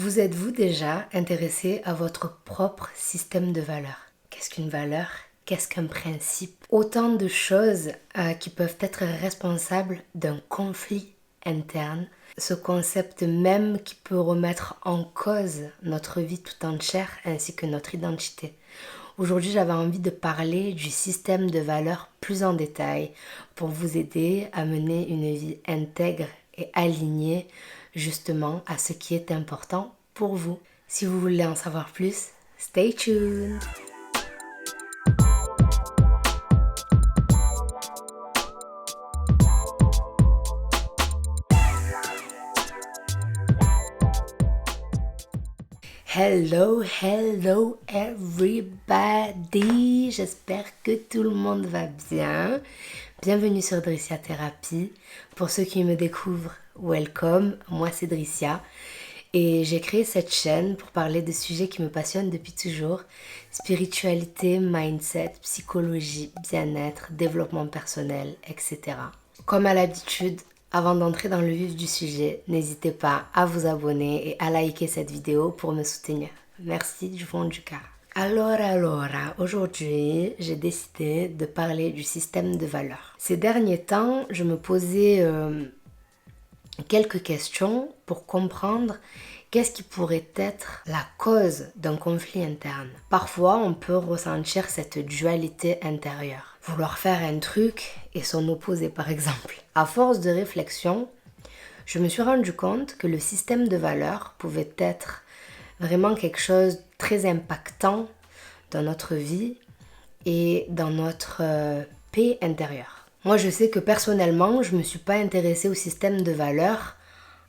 Vous êtes-vous déjà intéressé à votre propre système de valeurs? Qu'est-ce qu'une valeur? Qu'est-ce qu'un principe? Autant de choses qui peuvent être responsables d'un conflit interne. Ce concept même qui peut remettre en cause notre vie tout entière ainsi que notre identité. Aujourd'hui, j'avais envie de parler du système de valeurs plus en détail pour vous aider à mener une vie intègre et alignée justement à ce qui est important pour vous. Si vous voulez en savoir plus, stay tuned! Hello everybody! J'espère que tout le monde va bien. Bienvenue sur Dricia Thérapie. Pour ceux qui me découvrent, welcome. Moi c'est Dricia et j'ai créé cette chaîne pour parler de sujets qui me passionnent depuis toujours. Spiritualité, mindset, psychologie, bien-être, développement personnel, etc. Comme à l'habitude, avant d'entrer dans le vif du sujet, n'hésitez pas à vous abonner et à liker cette vidéo pour me soutenir. Merci du fond du cœur. Alors, aujourd'hui, j'ai décidé de parler du système de valeurs. Ces derniers temps, je me posais quelques questions pour comprendre qu'est-ce qui pourrait être la cause d'un conflit interne. Parfois, on peut ressentir cette dualité intérieure. Vouloir faire un truc et son opposé, par exemple. À force de réflexion, je me suis rendu compte que le système de valeurs pouvait être vraiment quelque chose de très impactant dans notre vie et dans notre paix intérieure. Moi, je sais que personnellement, je ne me suis pas intéressée au système de valeurs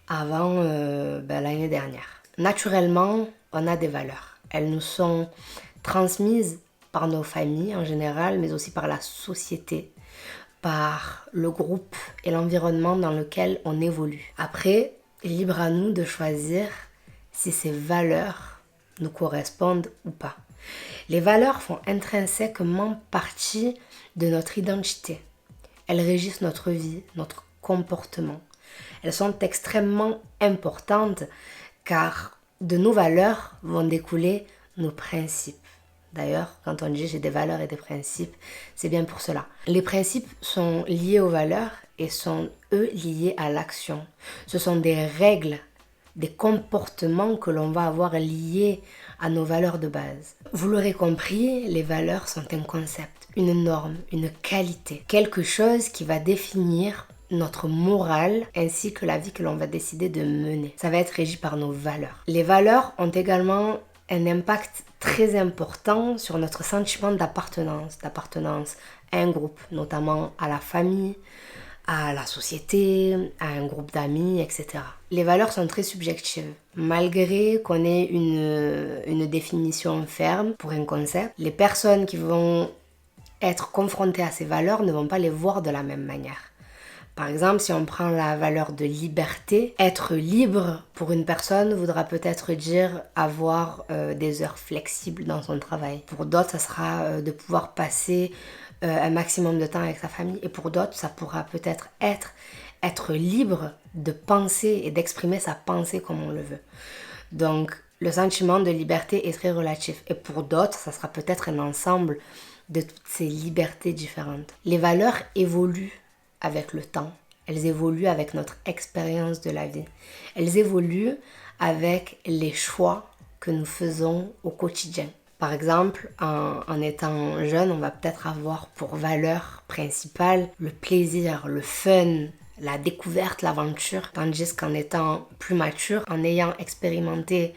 avant l'année dernière. Naturellement, on a des valeurs. Elles nous sont transmises par nos familles en général, mais aussi par la société, par le groupe et l'environnement dans lequel on évolue. Après, libre à nous de choisir si ces valeurs nous correspondent ou pas. Les valeurs font intrinsèquement partie de notre identité. Elles régissent notre vie, notre comportement. Elles sont extrêmement importantes car de nos valeurs vont découler nos principes. D'ailleurs, quand on dit j'ai des valeurs et des principes, c'est bien pour cela. Les principes sont liés aux valeurs et sont eux liés à l'action. Ce sont des règles, des comportements que l'on va avoir liés à nos valeurs de base. Vous l'aurez compris, les valeurs sont un concept, une norme, une qualité, quelque chose qui va définir notre morale ainsi que la vie que l'on va décider de mener. Ça va être régi par nos valeurs. Les valeurs ont également un impact très important sur notre sentiment d'appartenance à un groupe, notamment à la famille, à la société, à un groupe d'amis, etc. Les valeurs sont très subjectives. Malgré qu'on ait une définition ferme pour un concept, les personnes qui vont être confrontées à ces valeurs ne vont pas les voir de la même manière. Par exemple, si on prend la valeur de liberté, être libre pour une personne voudra peut-être dire avoir des heures flexibles dans son travail. Pour d'autres, ça sera de pouvoir passer un maximum de temps avec sa famille. Et pour d'autres, ça pourra peut-être être libre de penser et d'exprimer sa pensée comme on le veut. Donc, le sentiment de liberté est très relatif. Et pour d'autres, ça sera peut-être un ensemble de toutes ces libertés différentes. Les valeurs évoluent avec le temps. Elles évoluent avec notre expérience de la vie. Elles évoluent avec les choix que nous faisons au quotidien. Par exemple, en étant jeune, on va peut-être avoir pour valeur principale le plaisir, le fun, la découverte, l'aventure. Tandis qu'en étant plus mature, en ayant expérimenté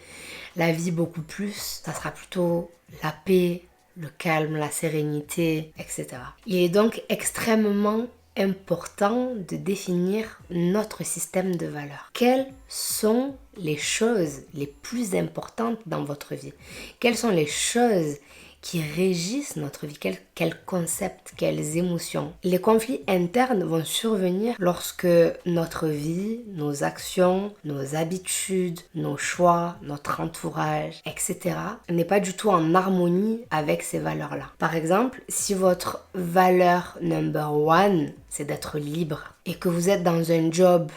la vie beaucoup plus, ça sera plutôt la paix, le calme, la sérénité, etc. Il est donc extrêmement important de définir notre système de valeurs. Quelles sont les choses les plus importantes dans votre vie? Quelles sont les choses qui régissent notre vie? Quels concepts, quelles émotions? Les conflits internes vont survenir lorsque notre vie, nos actions, nos habitudes, nos choix, notre entourage, etc. n'est pas du tout en harmonie avec ces valeurs-là. Par exemple, si votre valeur number one, c'est d'être libre et que vous êtes dans un job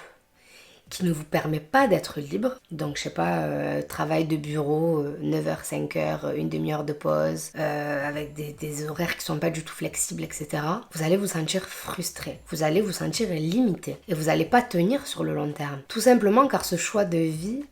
qui ne vous permet pas d'être libre, donc je sais pas, travail de bureau, 9h, 5h, une demi-heure de pause, avec des horaires qui sont pas du tout flexibles, etc., vous allez vous sentir frustré, vous allez vous sentir limité, et vous n'allez pas tenir sur le long terme. Tout simplement car ce choix de vie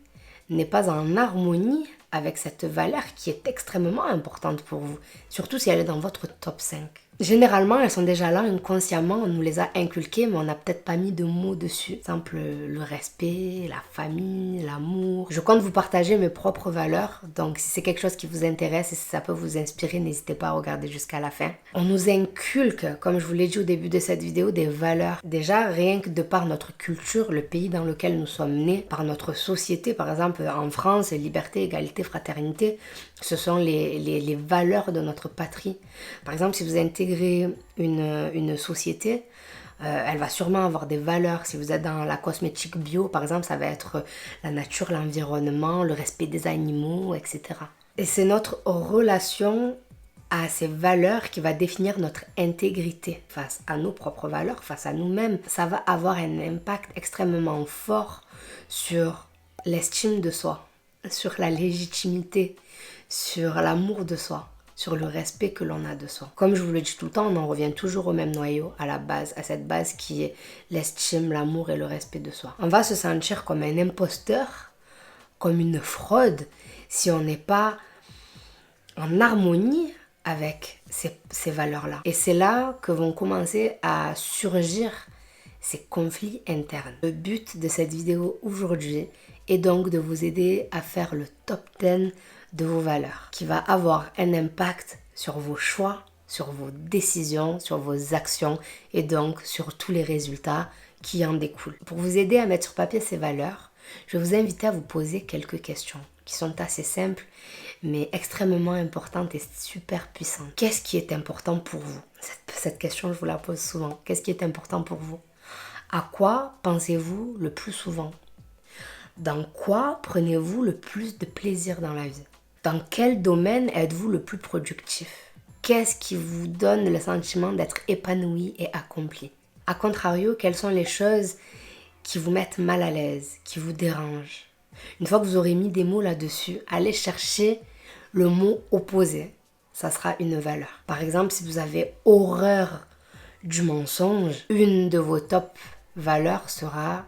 n'est pas en harmonie avec cette valeur qui est extrêmement importante pour vous, surtout si elle est dans votre top 5. Généralement, elles sont déjà là inconsciemment, on nous les a inculquées, mais on n'a peut-être pas mis de mots dessus. Par exemple, le respect, la famille, l'amour. Je compte vous partager mes propres valeurs, donc si c'est quelque chose qui vous intéresse et si ça peut vous inspirer, n'hésitez pas à regarder jusqu'à la fin. On nous inculque, comme je vous l'ai dit au début de cette vidéo, des valeurs. Déjà, rien que de par notre culture, le pays dans lequel nous sommes nés, par notre société, par exemple en France, liberté, égalité, fraternité, ce sont les valeurs de notre patrie. Par exemple, si vous intégrez une société, elle va sûrement avoir des valeurs. Si vous êtes dans la cosmétique bio, par exemple, ça va être la nature, l'environnement, le respect des animaux, etc. Et c'est notre relation à ces valeurs qui va définir notre intégrité face à nos propres valeurs, face à nous-mêmes. Ça va avoir un impact extrêmement fort sur l'estime de soi, sur la légitimité, sur l'amour de soi, sur le respect que l'on a de soi. Comme je vous le dis tout le temps, on en revient toujours au même noyau, à la base, à cette base qui est l'estime, l'amour et le respect de soi. On va se sentir comme un imposteur, comme une fraude, si on n'est pas en harmonie avec ces valeurs-là. Et c'est là que vont commencer à surgir ces conflits internes. Le but de cette vidéo aujourd'hui est donc de vous aider à faire le top 10 de vos valeurs, qui va avoir un impact sur vos choix, sur vos décisions, sur vos actions et donc sur tous les résultats qui en découlent. Pour vous aider à mettre sur papier ces valeurs, je vais vous inviter à vous poser quelques questions qui sont assez simples mais extrêmement importantes et super puissantes. Qu'est-ce qui est important pour vous? Cette question, je vous la pose souvent. Qu'est-ce qui est important pour vous? À quoi pensez-vous le plus souvent? Dans quoi prenez-vous le plus de plaisir dans la vie? Dans quel domaine êtes-vous le plus productif? Qu'est-ce qui vous donne le sentiment d'être épanoui et accompli? A contrario, quelles sont les choses qui vous mettent mal à l'aise, qui vous dérangent? Une fois que vous aurez mis des mots là-dessus, allez chercher le mot opposé. Ça sera une valeur. Par exemple, si vous avez horreur du mensonge, une de vos top valeurs sera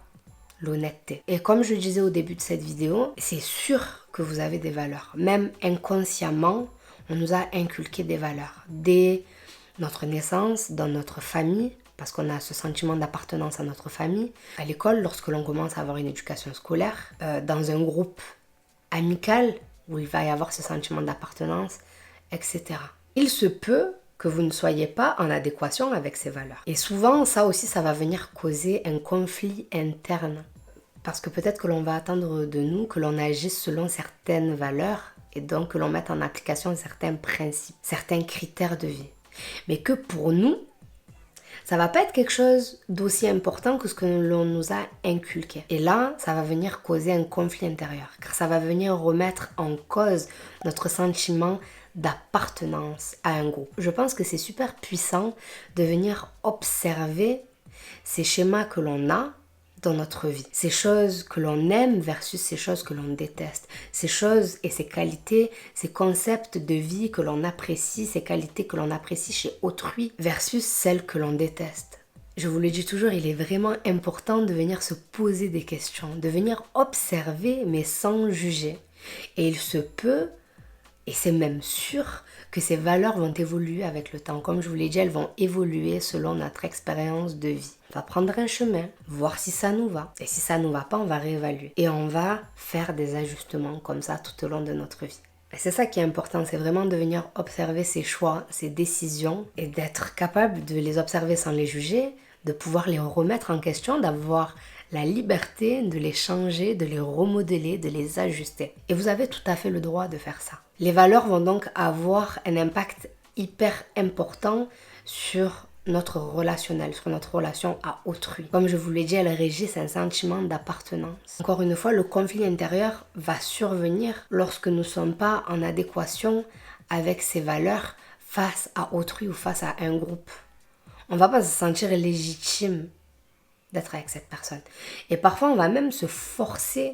l'honnêteté. Et comme je le disais au début de cette vidéo, c'est sûr que vous avez des valeurs. Même inconsciemment, on nous a inculqué des valeurs. Dès notre naissance, dans notre famille, parce qu'on a ce sentiment d'appartenance à notre famille. À l'école, lorsque l'on commence à avoir une éducation scolaire, dans un groupe amical, où il va y avoir ce sentiment d'appartenance, etc. Il se peut que vous ne soyez pas en adéquation avec ces valeurs. Et souvent, ça aussi, ça va venir causer un conflit interne. Parce que peut-être que l'on va attendre de nous que l'on agisse selon certaines valeurs et donc que l'on mette en application certains principes, certains critères de vie. Mais que pour nous, ça va pas être quelque chose d'aussi important que ce que l'on nous a inculqué. Et là, ça va venir causer un conflit intérieur, car ça va venir remettre en cause notre sentiment d'appartenance à un groupe. Je pense que c'est super puissant de venir observer ces schémas que l'on a dans notre vie. Ces choses que l'on aime versus ces choses que l'on déteste. Ces choses et ces qualités, ces concepts de vie que l'on apprécie, ces qualités que l'on apprécie chez autrui versus celles que l'on déteste. Je vous le dis toujours, il est vraiment important de venir se poser des questions, de venir observer mais sans juger. Et il se peut, et c'est même sûr, que ces valeurs vont évoluer avec le temps. Comme je vous l'ai dit, elles vont évoluer selon notre expérience de vie. On va prendre un chemin, voir si ça nous va. Et si ça ne nous va pas, on va réévaluer. Et on va faire des ajustements comme ça tout au long de notre vie. Et c'est ça qui est important, c'est vraiment de venir observer ses choix, ses décisions et d'être capable de les observer sans les juger, de pouvoir les remettre en question, d'avoir la liberté de les changer, de les remodeler, de les ajuster. Et vous avez tout à fait le droit de faire ça. Les valeurs vont donc avoir un impact hyper important sur notre relationnel, sur notre relation à autrui. Comme je vous l'ai dit, elles régissent un sentiment d'appartenance. Encore une fois, le conflit intérieur va survenir lorsque nous ne sommes pas en adéquation avec ces valeurs face à autrui ou face à un groupe. On ne va pas se sentir légitime d'être avec cette personne. Et parfois, on va même se forcer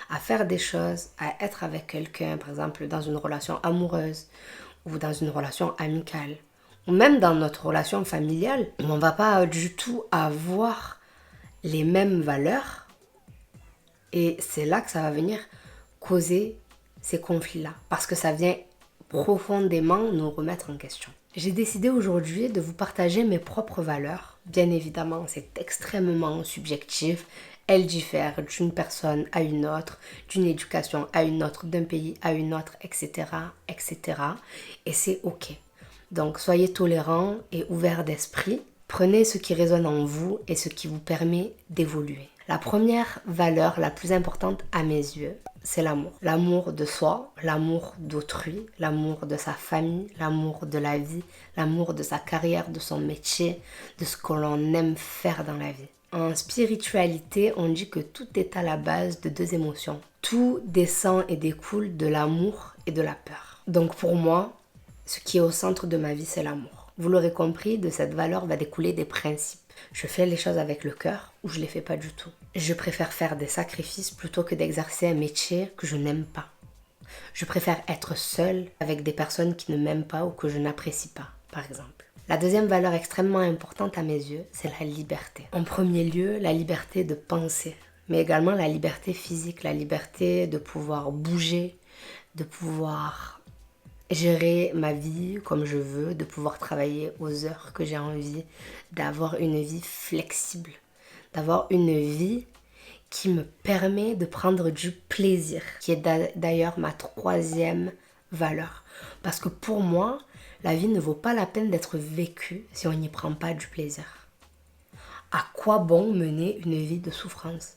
à faire des choses, à être avec quelqu'un, par exemple, dans une relation amoureuse ou dans une relation amicale, ou même dans notre relation familiale, où on ne va pas du tout avoir les mêmes valeurs. Et c'est là que ça va venir causer ces conflits-là, parce que ça vient profondément nous remettre en question. J'ai décidé aujourd'hui de vous partager mes propres valeurs. Bien évidemment, c'est extrêmement subjectif. Elles diffèrent d'une personne à une autre, d'une éducation à une autre, d'un pays à une autre, etc., etc. Et c'est ok. Donc, soyez tolérants et ouverts d'esprit. Prenez ce qui résonne en vous et ce qui vous permet d'évoluer. La première valeur la plus importante à mes yeux, c'est l'amour. L'amour de soi, l'amour d'autrui, l'amour de sa famille, l'amour de la vie, l'amour de sa carrière, de son métier, de ce que l'on aime faire dans la vie. En spiritualité, on dit que tout est à la base de deux émotions. Tout descend et découle de l'amour et de la peur. Donc pour moi, ce qui est au centre de ma vie, c'est l'amour. Vous l'aurez compris, de cette valeur va découler des principes. Je fais les choses avec le cœur ou je ne les fais pas du tout. Je préfère faire des sacrifices plutôt que d'exercer un métier que je n'aime pas. Je préfère être seule avec des personnes qui ne m'aiment pas ou que je n'apprécie pas, par exemple. La deuxième valeur extrêmement importante à mes yeux, c'est la liberté. En premier lieu, la liberté de penser, mais également la liberté physique, la liberté de pouvoir bouger, de pouvoir gérer ma vie comme je veux, de pouvoir travailler aux heures que j'ai envie, d'avoir une vie flexible, d'avoir une vie qui me permet de prendre du plaisir, qui est d'ailleurs ma troisième valeur. Parce que pour moi, la vie ne vaut pas la peine d'être vécue si on n'y prend pas du plaisir. À quoi bon mener une vie de souffrance?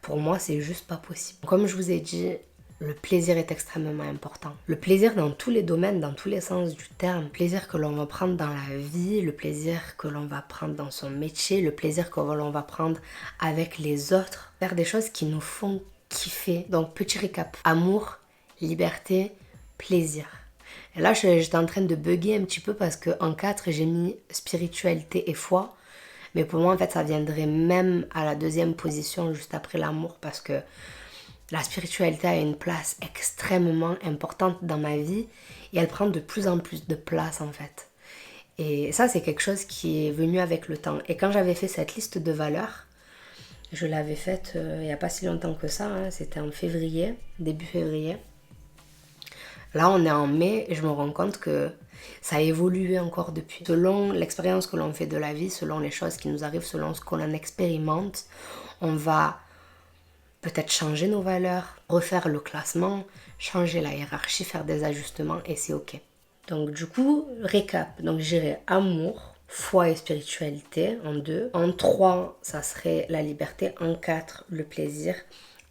Pour moi, c'est juste pas possible. Comme je vous ai dit, le plaisir est extrêmement important. Le plaisir dans tous les domaines, dans tous les sens du terme. Le plaisir que l'on va prendre dans la vie, le plaisir que l'on va prendre dans son métier, le plaisir que l'on va prendre avec les autres. Faire des choses qui nous font kiffer. Donc, petit récap. Amour, liberté, plaisir. Et là, j'étais en train de bugger un petit peu parce qu'en 4, j'ai mis spiritualité et foi. Mais pour moi, en fait, ça viendrait même à la deuxième position, juste après l'amour, parce que la spiritualité a une place extrêmement importante dans ma vie et elle prend de plus en plus de place, en fait. Et ça, c'est quelque chose qui est venu avec le temps. Et quand j'avais fait cette liste de valeurs, je l'avais faite il n'y a pas si longtemps que ça, hein, c'était en février, début février. Là, on est en mai et je me rends compte que ça a évolué encore depuis. Selon l'expérience que l'on fait de la vie, selon les choses qui nous arrivent, selon ce qu'on en expérimente, on va peut-être changer nos valeurs, refaire le classement, changer la hiérarchie, faire des ajustements et c'est ok. Donc du coup, récap. Donc j'irai amour, foi et spiritualité en 2. En 3, ça serait la liberté. En 4, le plaisir.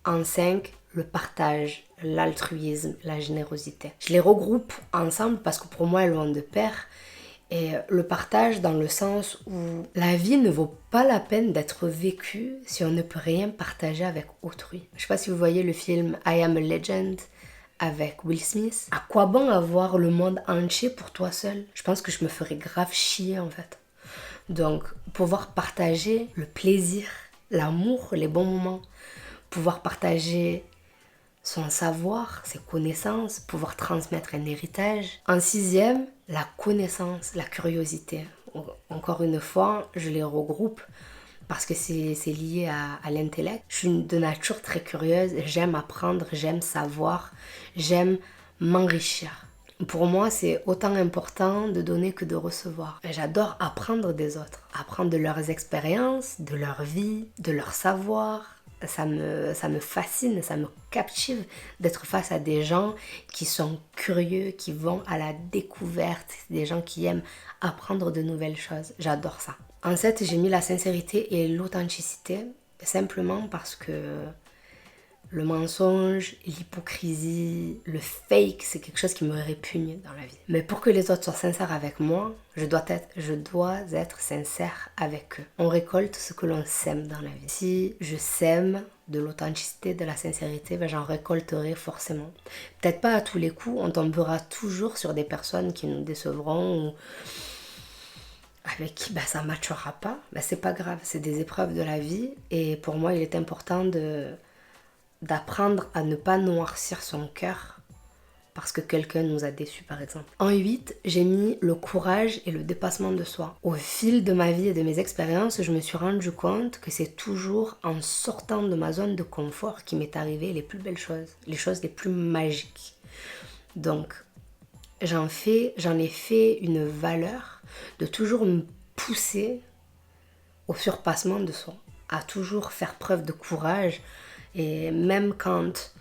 En 5, le partage, l'altruisme, la générosité. Je les regroupe ensemble parce que pour moi, elles vont de pair. Et le partage dans le sens où la vie ne vaut pas la peine d'être vécue si on ne peut rien partager avec autrui. Je ne sais pas si vous voyez le film I Am a Legend avec Will Smith. À quoi bon avoir le monde entier pour toi seul? Je pense que je me ferais grave chier en fait. Donc pouvoir partager le plaisir, l'amour, les bons moments, pouvoir partager son savoir, ses connaissances, pouvoir transmettre un héritage. En 6e, la connaissance, la curiosité. Encore une fois, je les regroupe parce que c'est lié à l'intellect. Je suis de nature très curieuse, j'aime apprendre, j'aime savoir, j'aime m'enrichir. Pour moi, c'est autant important de donner que de recevoir. J'adore apprendre des autres, apprendre de leurs expériences, de leur vie, de leur savoir. Ça me fascine, ça me captive d'être face à des gens qui sont curieux, qui vont à la découverte, des gens qui aiment apprendre de nouvelles choses. J'adore ça. En 7, j'ai mis la sincérité et l'authenticité, simplement parce que le mensonge, l'hypocrisie, le fake, c'est quelque chose qui me répugne dans la vie. Mais pour que les autres soient sincères avec moi, je dois être sincère avec eux. On récolte ce que l'on sème dans la vie. Si je sème de l'authenticité, de la sincérité, j'en récolterai forcément. Peut-être pas à tous les coups, on tombera toujours sur des personnes qui nous décevront ou avec qui ça ne matchera pas, c'est pas grave, c'est des épreuves de la vie. Et pour moi, il est important d'apprendre à ne pas noircir son cœur parce que quelqu'un nous a déçus par exemple. En 8, j'ai mis le courage et le dépassement de soi. Au fil de ma vie et de mes expériences, je me suis rendu compte que c'est toujours en sortant de ma zone de confort qu'il m'est arrivé les plus belles choses, les choses les plus magiques. Donc, j'en ai fait une valeur de toujours me pousser au surpassement de soi, à toujours faire preuve de courage, et même quand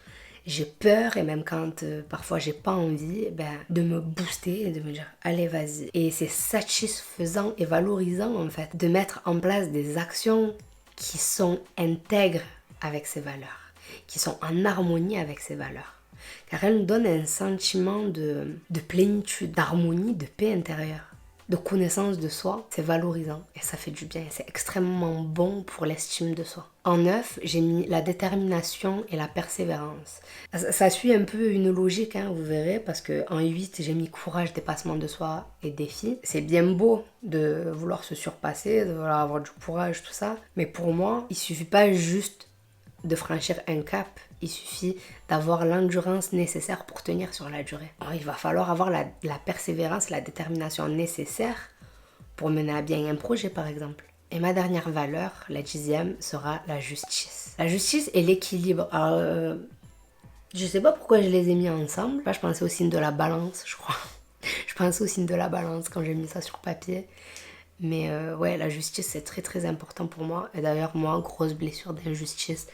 j'ai peur et même quand parfois j'ai pas envie, de me booster et de me dire allez vas-y. Et c'est satisfaisant et valorisant en fait de mettre en place des actions qui sont intègres avec ces valeurs, qui sont en harmonie avec ces valeurs. Car elles nous donnent un sentiment de plénitude, d'harmonie, de paix intérieure, de connaissance de soi. C'est valorisant et ça fait du bien. C'est extrêmement bon pour l'estime de soi. En 9, j'ai mis la détermination et la persévérance. Ça suit un peu une logique, vous verrez, parce qu'en 8, j'ai mis courage, dépassement de soi et défi. C'est bien beau de vouloir se surpasser, de vouloir avoir du courage, tout ça. Mais pour moi, il suffit pas juste de franchir un cap, il suffit d'avoir l'endurance nécessaire pour tenir sur la durée. Alors, il va falloir avoir la persévérance, la détermination nécessaire pour mener à bien un projet par exemple. Et ma dernière valeur, la 10e, sera la justice. La justice et l'équilibre. Alors, je sais pas pourquoi je les ai mis ensemble. Là, je pensais au signe de la balance, je crois. Je pensais au signe de la balance quand j'ai mis ça sur papier. Mais ouais, la justice, c'est très très important pour moi. Et d'ailleurs, moi, grosse blessure d'injustice.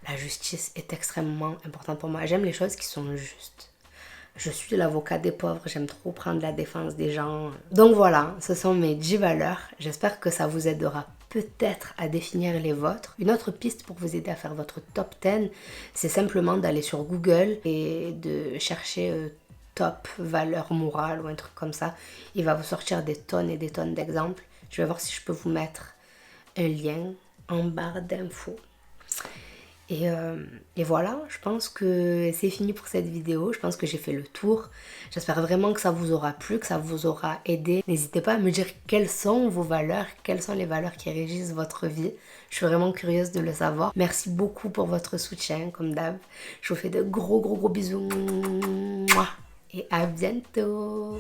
La justice est extrêmement importante pour moi. J'aime les choses qui sont justes. Je suis l'avocat des pauvres, j'aime trop prendre la défense des gens. Donc voilà, ce sont mes 10 valeurs. J'espère que ça vous aidera peut-être à définir les vôtres. Une autre piste pour vous aider à faire votre top 10, c'est simplement d'aller sur Google et de chercher top valeur morale ou un truc comme ça. Il va vous sortir des tonnes et des tonnes d'exemples. Je vais voir si je peux vous mettre un lien en barre d'infos. Et voilà, je pense que c'est fini pour cette vidéo. Je pense que j'ai fait le tour. J'espère vraiment que ça vous aura plu, que ça vous aura aidé. N'hésitez pas à me dire quelles sont vos valeurs, quelles sont les valeurs qui régissent votre vie. Je suis vraiment curieuse de le savoir. Merci beaucoup pour votre soutien, comme d'hab. Je vous fais de gros bisous. Et à bientôt.